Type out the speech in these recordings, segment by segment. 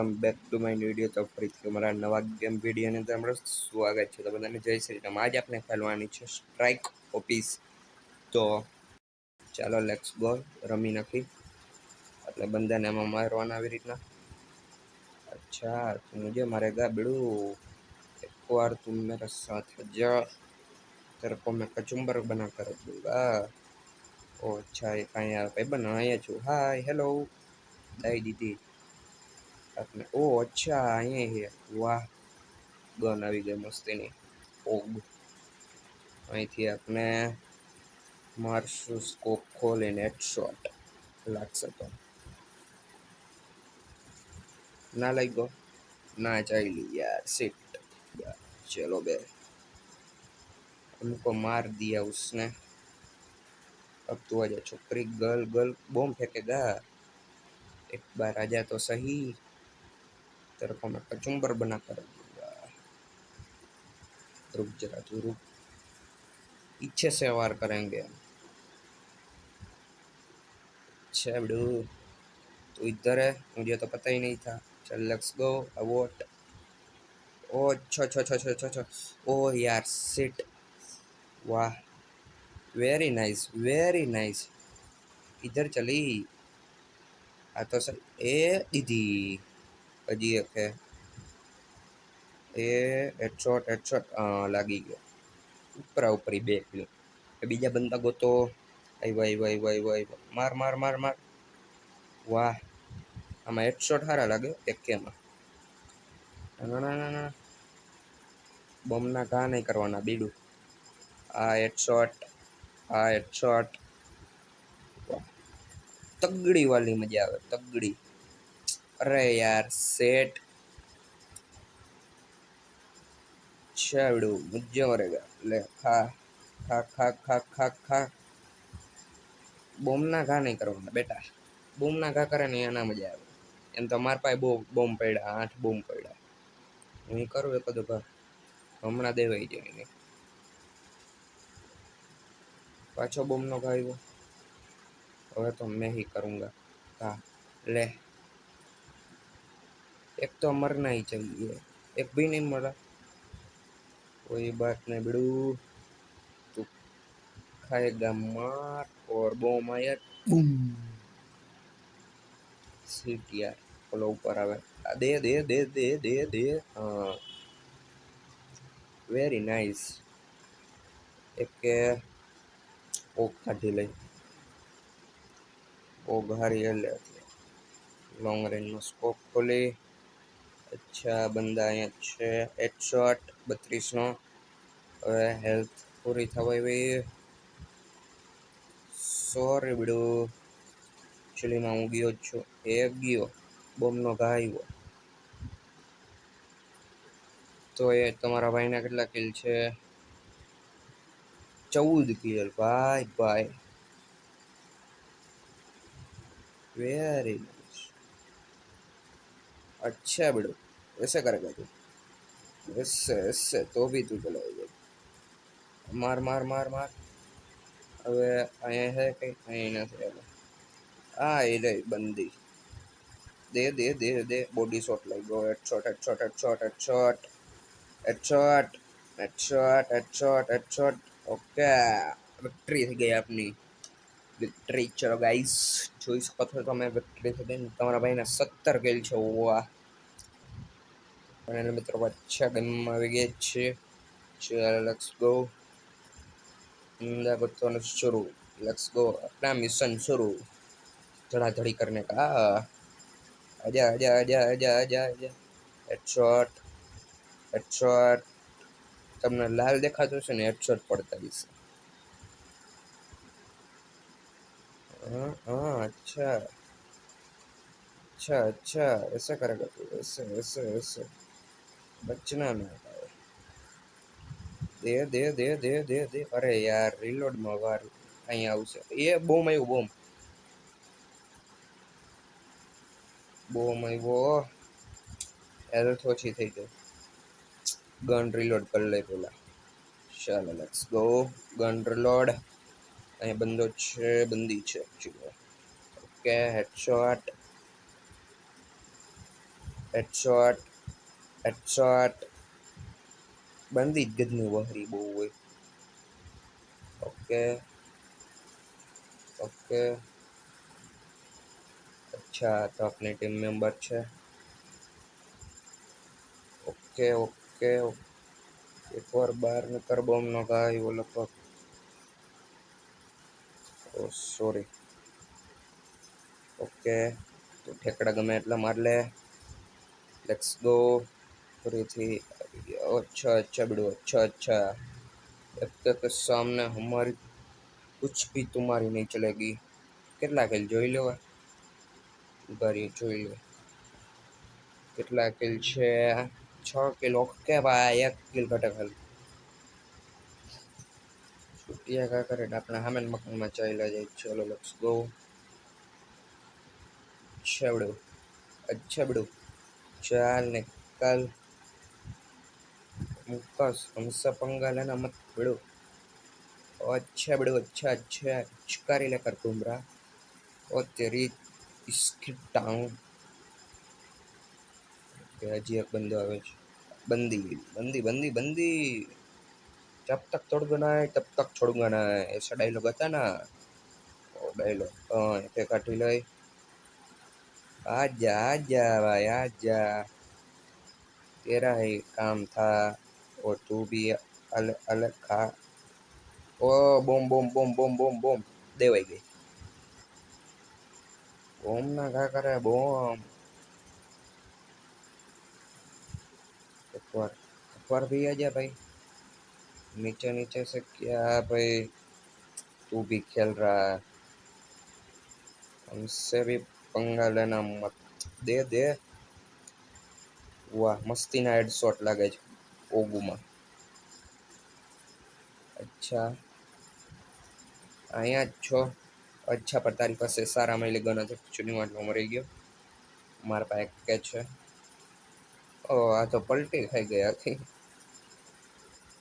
Welcome back to my video. તો ફરીથી અમારા નવા ગેમ વિડીયોની અંદર અમારું સ્વાગત છે. તો બધાને જય શ્રી રામ. આજે આપણે ખેલવાની છે સ્ટ્રાઇક ઓફિસ. તો ચાલો લેટ્સ ગો, રમી નાખી. એટલે બંદાને એમાં મારવાના આવી રીતના. अच्छा तो मुझे मारेगा बिड़ू, एक बार तुम मेरे साथ जा, तेरे को मैं कचुम्बर बना कर दूंगा. ओ अच्छा ये कहीं यार भाई बनाया छू. हाय હેલો દઈ દીધી આપણે. ઓ અચ્છા અહીંયા છે. વાહ, ગન આવી ગઈ મસ્તીની. ઓગ અહીંથી આપણે મારશું સ્કોપ ખોલીને હેડશોટ લાગશે તો. ना लगो ना चाहिए यार सिट. चलो बे, हमको मार दिया उसने. अब तू आजा छोकरी. गर्ल गर्ल बॉम्ब फेंकेगा. एक बार आजा तो सही, तेरे को मैं कचुम्बर बना कर दूंगा. रुक जरा तू रुक, पीछे से वार करेंगे. अच्छा बड़ू तू इधर है, मुझे तो पता ही नहीं था. चल लेट्स गो अवॉट. ओ अच्छा अच्छा अच्छा अच्छा अच्छा. ओ यार सिट. वाह वेरी नाइस वेरी नाइस. इधर चली आ तो सर ए दीदी हजी एक है. ए हेडशॉट हेडशॉट लागी गयो. ઉપરા ઉપરી બે કિલો. બીજા બંદા ગોતો. આવ્યો આવ્યો આવ્યો આવ્યો. માર માર માર માર. વાહ, આમાં હેડશોટ સારા લાગે એકેમાં. ના ના ના ના, બોમ્બના ઘા નહીં કરવાના બીડું. આ હેડશોટ, આ હેડશોટ. તગડી વાલી મજા આવે, તગડી. અરે યાર સેટ. છેવડું મુજ્જે મરેગા. લે ખા ખા ખા ખા ખા ખા. બોમ્બના ઘા નહીં કરવાના બેટા. બોમ્બના ઘા કરે ને એના મજા આવે. એમ તો મારા પાસે બહુ બોમ્બ પડ્યા, 8 બોમ્બ પડ્યા. હું કરું એક બધું ઘર હમણાં દેવાઈ જાય નહીં. પાછો બોમ્બનો ઘા આવ્યો. હવે તો मैं ही करूँगा. हाँ ले, एक तो मरना ही चाहिए, एक भी नहीं मरा. कोई बात नहीं बिड़ू, तू खाएगा मार. और बॉम्ब आया बूम. सीट यार बोलो ऊपर आवे. दे दे दे दे दे दे. हाँ वेरी नाइस. एक के ઓગ કાઢી લઈ. ઓગ હારી એટલે લોંગ રેન્જનો સ્કોપ ખોલી. અચ્છા બંદા અહીંયા છે. હેડશોટ 32નો. હવે હેલ્થ પૂરી થવા આવી. સોરી બીડું, ચીલીમાં હું ગયો જ છું. એક ગયો, બોમ્બનો ઘા આવ્યો. તો એ તમારા ભાઈના કેટલા કિલ છે? 14 કિલ. ભાઈ ભાઈ वेरी नाइस. अच्छा बिड़ू ऐसे करेगा तू? ऐसे ऐसे तो भी तू चलाएगा. मार मार मार मार. હવે અહીંયા છે કંઈ? અહીં નથી. આ એ રહી બંદી. દે દે દે દે. બોડી શોટ લઈ ગયો. Headshot headshot headshot headshot headshot headshot headshot headshot. Okay, victory થઈ ગઈ આપની. વિક્ટરી. ચલો ગાઈસ, જોઈ શકો છો તમે વિક્ટરી થઈ ગઈ. તમારા ભાઈને 17 કિલ છે. વાહ. અને મિત્રો પાછા ગેમમાં આવી ગયા છે. ચાલો લેટ્સ ગો. ગોતવાનું શરૂ. लेट्स गो, अपना मिशन शुरू. धड़ाधड़ी करने का. आजा आजा आजा आजा आजा आजा. Headshot headshot. તમને લાલ દેખાતો છે ને? હેડશોટ પડતા હશે. हाँ हाँ अच्छा अच्छा अच्छा. ऐसा करेगा तू? ऐसे ऐसे ऐसे बचना ना पाए. दे दे दे दे दे दे. अरे यार રિલોડમાં વાર અહીંયા આવશે. એ બોમ્બ આવ્યો. બોમ્બ બોમ્બ આવ્યો. હેલ્થ ઓછી થઈ ગઈ. ગન રિલોડ કરી લઈ પેલા. ચાલો લેટ્સ ગો. Gun reload. અહીંયા બંદો છે, બંદી છે. Okay headshot. Headshot, headshot. બંધી જ ગજની વહરી બહુ હોય. Okay, okay. અચ્છા, તો આપની ટીમ મેમ્બર છે. Okay, okay. એક વાર બહાર નીકળ બોમ્બનો ભાઈ, ઓલો તો ઓ સોરી. ઓકે, તો ઠેકડા ગમે એટલા માર લે. Let's go. ફરીથી अच्छा अच्छा बिड़ो अच्छा अच्छा जब तक सामने हमारी कुछ भी तुम्हारी नहीं चलेगी કેટલા કિલ જોઈ લો ઉભારી જોઈ લો કેટલા કિલ છે 6 કિલ ઓકે ભાઈ 1 કિલ ઘટે ખાલી છૂટિયા કા કરે આપણે સામે મકાનમાં ચાલ્યા જાય ચલો લેટ્સ ગો अच्छा बड़ो ચાલ निकल मुक्का हमसे पंगा लेना मत बड़ो अच्छा बड़ो अच्छा अच्छा शिकारी लेकर घूम रहा और तेरी इसकी टांग हजी एक बंदो आवे बंदी बंदी बंदी बंदी जब तक तोड़ूंगा ना तब तक छोड़ूंगा ना ऐसा डायलॉग आता ना वो डायलॉग हाँ ये काटी लो आजा भाई आजा तेरा ही काम था और तू भी अलग अलग खा ओ बम बम बम बम बम बम देवाई गई बम ना खा करे बम एक बार भी आ जा भाई नीचे नीचे से क्या भाई तू भी खेल रहा है हमसे भी पंगा लेना मत दे दे वाह મસ્તીના હેડશોટ લાગે છે ઓગુમાં અચ્છા અહીંયા જ છો અચ્છા પણ તારી પાસે સારા મળી ગયો નથી ચૂનીમાં મરી ગયો મારા પાસે કે છે ઓ આ તો પલટી ખાઈ ગઈ આખી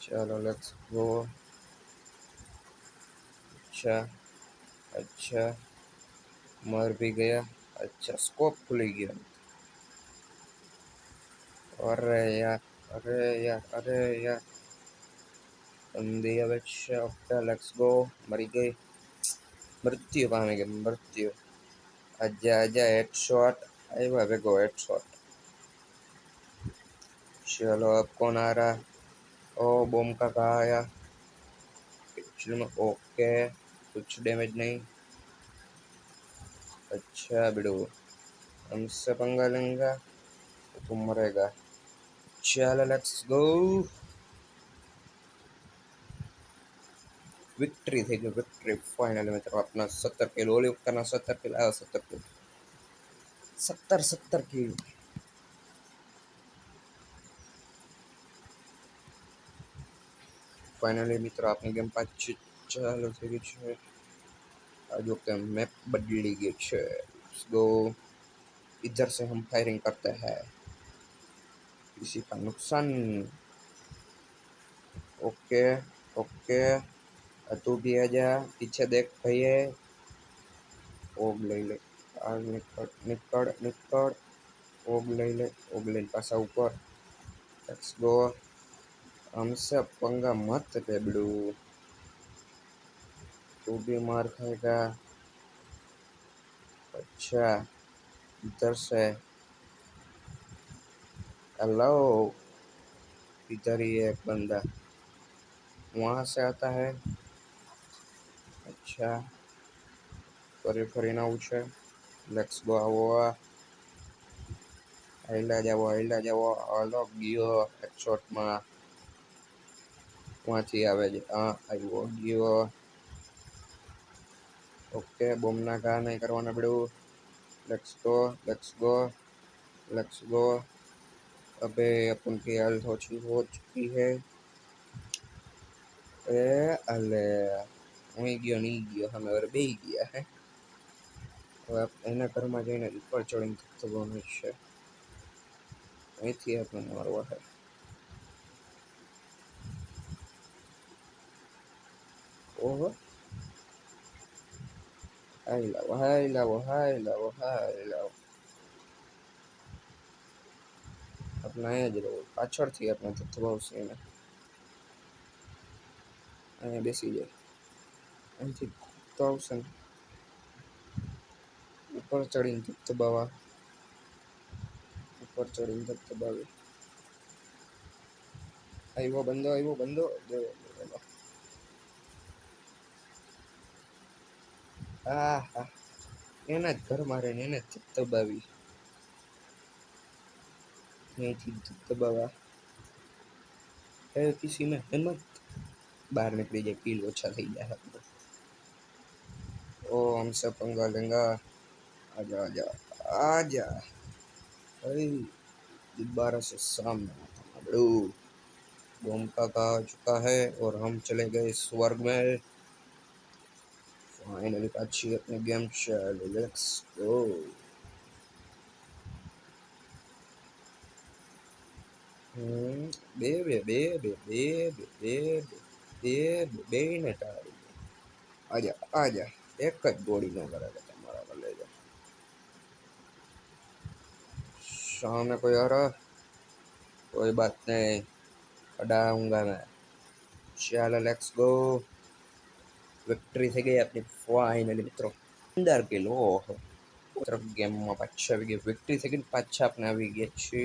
ચલો લેટ્સ ગો अच्छा अच्छा मर भी गया अच्छा स्कोप खुली गया अरे यार अरे यार अरे यार बंदी अब ओके लेट्स गो मरी गई मृत्यु पामी गई मृत्यु आजा आजा हेडशॉट આવ્યા ભેગો हेडशॉट चलो अब कौन आ रहा ओ बम का कहा आया एक्चुअली में ओके कुछ डैमेज नहीं अच्छा बिड़ू हमसे पंगा लेंगा तो तुम मरेगा चलो लेट्स गो विक्ट्री થઈ ગઈ વિક્ટ્રી ફાઇનલી મિત્રો આપના 17 કિલો ઓલી વખતના 17 કિલો આ 17 કિલો 17 કિલો फाइनली मित्रों आपने गेम पाँच चालू થઈ ગઈ છે આ जो कि मैप बदली गई है लेट्स गो इधर से हम फायरिंग करते हैं किसी का नुकसान ओके ओके तू भी आ जा पीछे देख भैया ओग ले ले आग निकल निकल निकल ओग ले पासा ऊपर लेट्स गो हमसे पंगा मत ले बड़ू तू भी मार खाएगा अच्छा इधर से हेलो इधर ही एक बंदा वहाँ से आता है अच्छा फरी फरीने आવું છે લેટ્સ ગો આવો હાઈલા જાવો હાલો ગયો હેડશોટમાં ત્યાંથી આવે છે હા આવ્યો ગયો ओके बोमना घा नहीं करवाना पड़ू let's go let's go let's go अबे अपन की हेल्थ हो चुकी है ए अले હું ગયો નહીં ગયો અમે હવે બેહી ગયા હે હવે એના ઘરમાં જઈને ઉપર ચડીને થવાનું છે અહીંથી આપણને મારવા છે ઓહો હાઈ લાવો હાઈ લાવો હાઈ લાવો હાઈ લાવો આપણે અહીંયા જ રહો, પાછળથી આપણે ધબધબાવશે એને. અહીંયા બેસી જાય, અહીંથી તો આવશે ને ઉપર ચડીને ધબધબાવા, ઉપર ચડીને ધબધબાવી. આવ્યો બંદો, આવ્યો બંદો. હા હા, એના જ ઘરમાં રહીને એને જ ધબધબાવી, અહીંથી ધબધબાવા. किसी में हिम्मत, बाहर निकली जाए, पील ओछा થઈ જાય. ओ हमसे पंगा लेगा, आजा आजा आजा. अरे दोबारा से सामने बड़ू बम का आ चुका है और हम चले गए स्वर्ग में. फाइनली अच्छी अपने गेम चालू, लेट्स गो. બે બે બે બે બે બે બે બે ને ટાળી. આજા આજા, એક જ ગોળી ન કરે તમારા ભલે જ. सामने कोई आ रहा, कोई बात नहीं, हटाऊंगा मैं. चलो लेट्स गो. विक्ट्री થઈ ગઈ આપણી ફાઇનલી મિત્રો. 15 કિલો, ઓહો. તરફ ગેમમાં પાછા આવી ગઈ, વિક્ટ્રી થઈ ગઈ, પાછા આપણે આવી ગયા છીએ.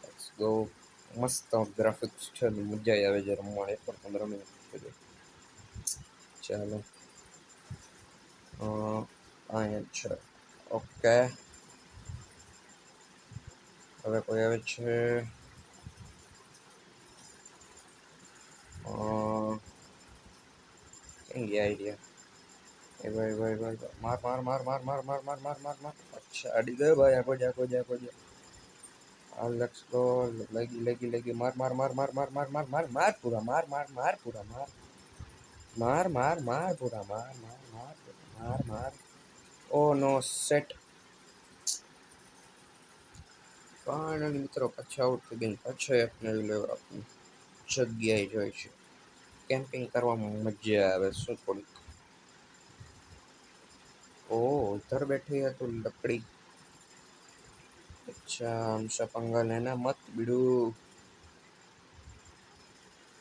Let's go. મસ્ત ગ્રાફિક્સ છે, મજા આવે છે રમવાની. એક પર 15 મિનિટ સુધી. ચાલો અહીંયા છે. ઓકે, હવે કોઈ આવે છે. કેમ ગયા આઈડિયા? એ ભાઈ ભાઈ ભાઈ, માર માર માર માર માર માર માર માર માર માર. અચ્છા અડી ગયો ભાઈ. આખો જા આખો જા આખો જા. આ લેટ્સ ગો. લગી લગી લગી, માર માર માર માર માર માર માર માર માર પૂરા, માર માર માર પૂરા, માર માર માર માર પૂરા, માર માર માર માર માર. ઓ નો સેટ. ફાઇનલી મિત્રો પાછા આઉટ થઈ ગઈ. પાછા આપણે લેવર આપની જગ્યાએ જાય છે. કેમ્પિંગ કરવામાં મજા આવે શું થોડીક. ओ इधर बैठे है तो लकड़ी. अच्छा हमसे पंगा लेना मत बिडू,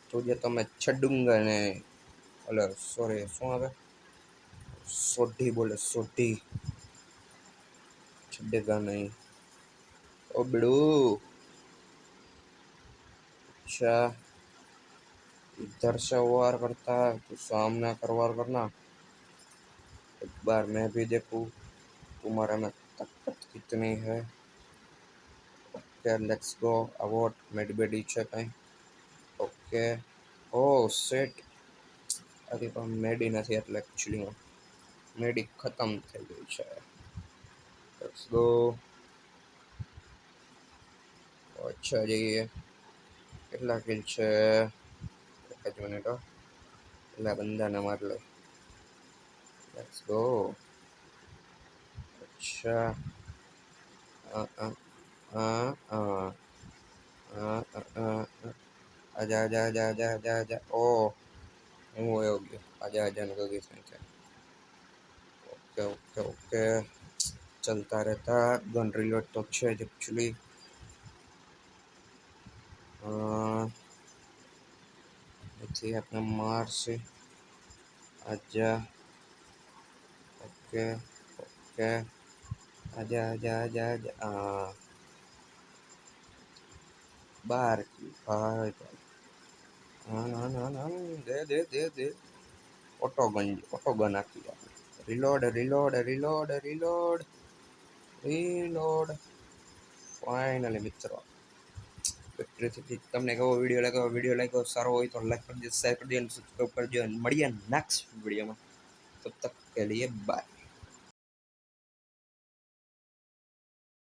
तुझे तो मैं छड़ूंगा नहीं. अरे सॉरी, શું આવે? सोढ़ी बोले, सोढ़ी. छड़ेगा नहीं ओ बिडू. अच्छा इधर से वार करता है तो सामने कर वार करना. एक बार मैं भी देखूं तुम्हारे में ताकत कितनी है. Okay let's go. अवॉर्ड मेडबेडी છે કઈ? ઓકે. ઓ સેટ. આથી પણ મેડી નથી એટલે એકચ્યુઅલીમાં મેડી ખતમ થઈ ગઈ છે. Let's go. અચ્છા જઈએ. કેટલા કિલ છે? એક જ મિનિટ. પેલા બંદાને માર લે. Let's go. अच्छा आजा आजा आजा आजा आजा आजा. ओ હું વયો ગયો. આજા આજા ને ગગી થાય છે. ઓકે ઓકે ઓકે, ચલતા રહેતા. ગન રિલોડ તો છે જ એકચ્યુઅલી. એથી આપણે મારશે. આજા. ઓકે ઓકે, आजा आजा आजा आजा. 12 की भाई. दे दे दे दे. ऑटो गन आखी આપણે. Reload reload reload reload reload. Finally મિત્રો વિક્ટરી થઈ. તમને કેવો વિડીયો લાગ્યો સારો હોય તો લાઈક કરજો, શેર કરજો અને સબસ્ક્રાઈબ કરજો. મળીએ નેક્સ્ટ વિડીયોમાં. તબ તક કે લીએ બાય.